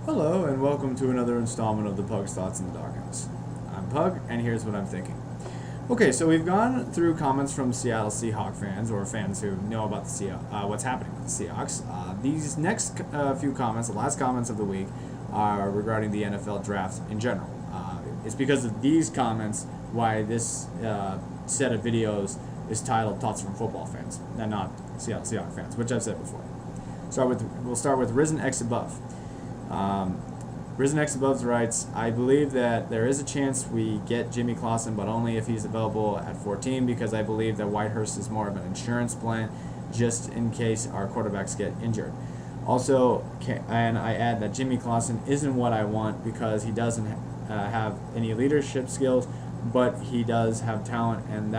Hello, and welcome to another installment of the Pug's Thoughts in the Doghouse. I'm Pug, and here's what I'm thinking. Okay, so we've gone through comments from Seattle Seahawks fans, or fans who know about the what's happening with the Seahawks. These next few comments, the last comments of the week, are regarding the NFL draft in general. It's because of these comments why this set of videos is titled Thoughts from Football Fans, and not Seattle Seahawks fans, which I've said before. We'll start with Risen X Above. Risen X Above writes, I believe that there is a chance we get Jimmy Clausen, but only if he's available at 14, because I believe that Whitehurst is more of an insurance plan just in case our quarterbacks get injured. Also, and I add that Jimmy Clausen isn't what I want because he doesn't have any leadership skills, but he does have talent, and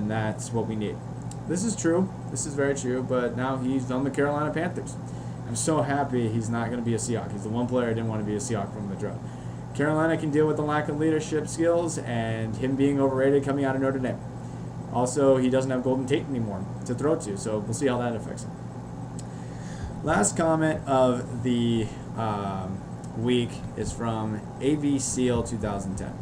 that's what we need. This is true. This is very true, but now he's on the Carolina Panthers. I'm so happy he's not going to be a Seahawk. He's the one player I didn't want to be a Seahawk from the draft. Carolina can deal with the lack of leadership skills and him being overrated coming out of Notre Dame. Also, he doesn't have Golden Tate anymore to throw to, so we'll see how that affects him. Last comment of the week is from AV Seal 2010.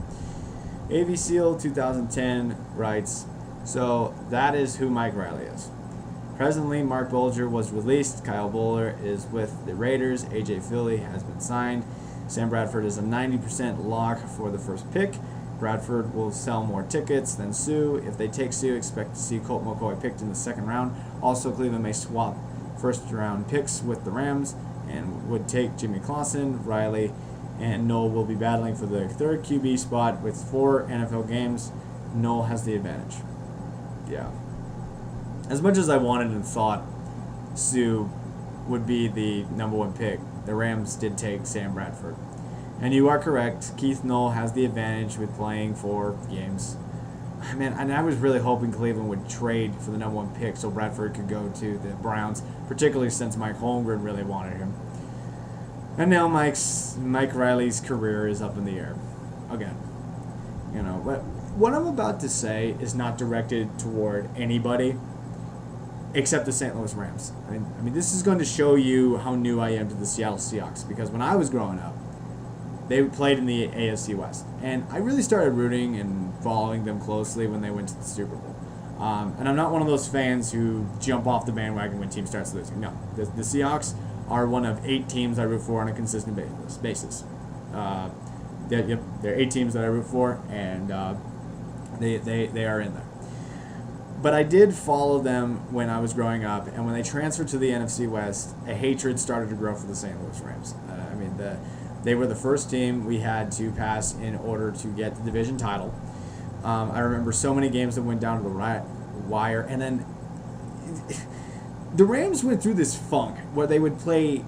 AV Seal 2010 writes, so that is who Mike Riley is. Presently, Mark Bulger was released. Kyle Bowler is with the Raiders. A.J. Philly has been signed. Sam Bradford is a 90% lock for the first pick. Bradford will sell more tickets than Sue. If they take Sue, expect to see Colt McCoy picked in the second round. Also, Cleveland may swap first-round picks with the Rams and would take Jimmy Clausen. Riley and Noel will be battling for the third QB spot with 4 NFL games. Noel has the advantage. Yeah. As much as I wanted and thought Sue would be the number 1 pick, the Rams did take Sam Bradford. And you are correct, Keith Noll has the advantage with playing 4 games. Man, and I was really hoping Cleveland would trade for the number 1 pick so Bradford could go to the Browns, particularly since Mike Holmgren really wanted him. And now Mike Riley's career is up in the air. Again. You know, but what I'm about to say is not directed toward anybody except the St. Louis Rams. I mean, this is going to show you how new I am to the Seattle Seahawks, because when I was growing up, they played in the AFC West, and I really started rooting and following them closely when they went to the Super Bowl. And I'm not one of those fans who jump off the bandwagon when team starts losing. No, the Seahawks are one of 8 teams I root for on a consistent basis. There are 8 teams that I root for, and they are in there. But I did follow them when I was growing up, and when they transferred to the NFC West, a hatred started to grow for the St. Louis Rams. They were the first team we had to pass in order to get the division title. I remember so many games that went down to the wire, and then the Rams went through this funk where they would play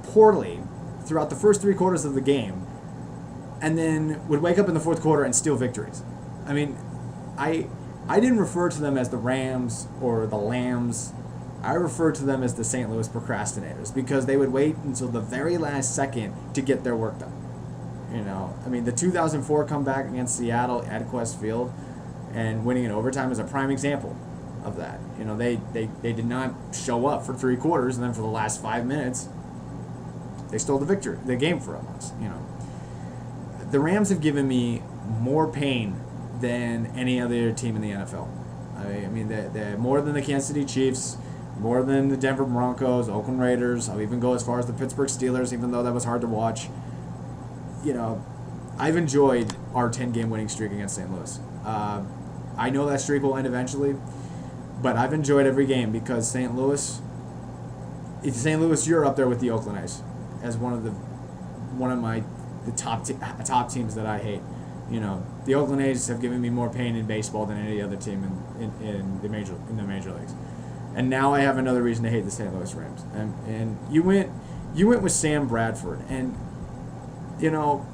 poorly throughout the first 3 quarters of the game, and then would wake up in the 4th quarter and steal victories. I mean, I didn't refer to them as the Rams or the Lambs. I referred to them as the St. Louis procrastinators, because they would wait until the very last second to get their work done. You know, I mean, the 2004 comeback against Seattle at Qwest Field and winning in overtime is a prime example of that. You know, they did not show up for 3 quarters, and then for the last 5 minutes, they stole the game from us. You know, the Rams have given me more pain than any other team in the NFL. I mean, they're more than the Kansas City Chiefs, more than the Denver Broncos, Oakland Raiders. I'll even go as far as the Pittsburgh Steelers, even though that was hard to watch. You know, I've enjoyed our 10-game winning streak against St. Louis. I know that streak will end eventually, but I've enjoyed every game because St. Louis, you're up there with the Oakland A's as one of the top teams that I hate. You know, the Oakland A's have given me more pain in baseball than any other team in the major leagues. And now I have another reason to hate the St. Louis Rams. And you went with Sam Bradford, and you know,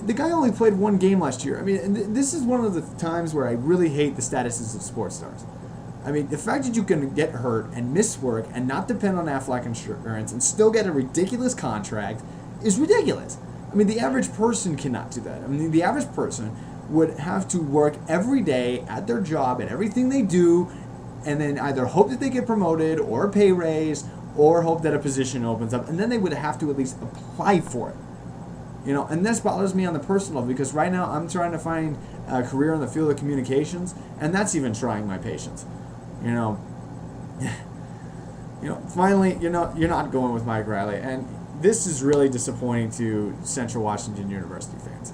the guy only played 1 game last year. I mean, and this is one of the times where I really hate the statuses of sports stars. I mean, the fact that you can get hurt and miss work and not depend on Aflac insurance and still get a ridiculous contract is ridiculous. I mean, the average person cannot do that. I mean, the average person would have to work every day at their job and everything they do, and then either hope that they get promoted or a pay raise or hope that a position opens up, and then they would have to at least apply for it. And this bothers me on the personal, because right now I'm trying to find a career in the field of communications, and that's even trying my patience. Finally, you're not going with Mike Riley, and this is really disappointing to Central Washington University fans.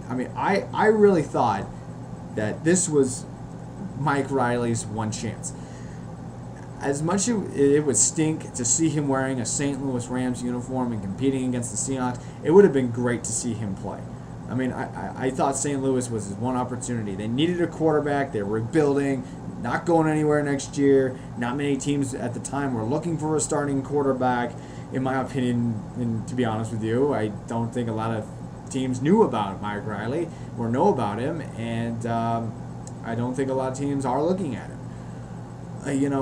I mean, I really thought that this was Mike Riley's one chance. As much as it would stink to see him wearing a St. Louis Rams uniform and competing against the Seahawks, it would have been great to see him play. I mean, I thought St. Louis was his one opportunity. They needed a quarterback. They were rebuilding, not going anywhere next year. Not many teams at the time were looking for a starting quarterback, in my opinion. And to be honest with you, I don't think a lot of teams knew about Mike Riley or know about him, and I don't think a lot of teams are looking at him.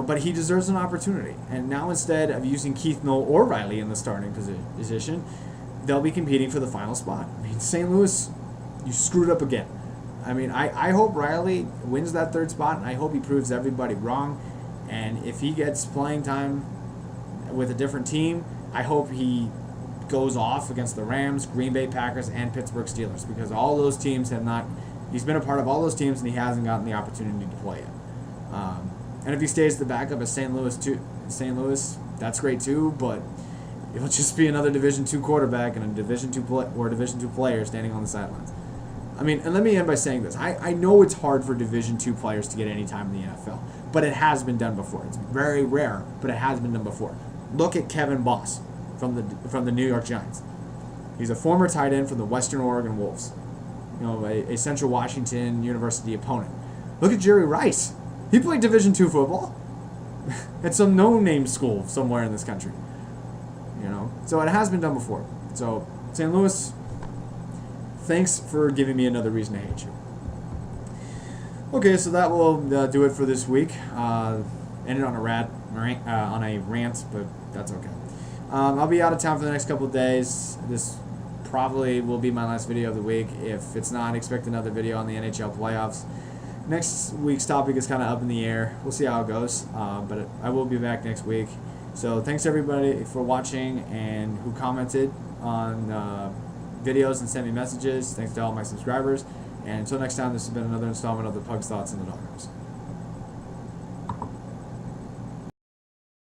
But he deserves an opportunity. And now, instead of using Keith Noll or Riley in the starting position, they'll be competing for the final spot. I mean, St. Louis, you screwed up again. I mean, I hope Riley wins that third spot, and I hope he proves everybody wrong. And if he gets playing time with a different team, I hope he goes off against the Rams, Green Bay Packers, and Pittsburgh Steelers, because all those teams have not. He's been a part of all those teams, and he hasn't gotten the opportunity to play it. And if he stays the backup at St. Louis, that's great too. But it'll just be another Division II quarterback and a Division II player standing on the sidelines. I mean, and let me end by saying this: I know it's hard for Division II players to get any time in the NFL, but it has been done before. It's very rare, but it has been done before. Look at Kevin Boss from the New York Giants. He's a former tight end from the Western Oregon Wolves. A Central Washington University opponent. Look at Jerry Rice. He played Division II football at some no-name school somewhere in this country. So it has been done before. So St. Louis, thanks for giving me another reason to hate you. Okay, so that will do it for this week. Ended on a rant, but that's okay. I'll be out of town for the next couple of days. This probably will be my last video of the week. If it's not, expect another video on the NHL playoffs. Next week's topic is kind of up in the air. We'll see how it goes, but I will be back next week. So thanks everybody for watching and who commented on videos and sent me messages. Thanks to all my subscribers. And until next time, this has been another installment of the Pug's Thoughts in the Doghouse.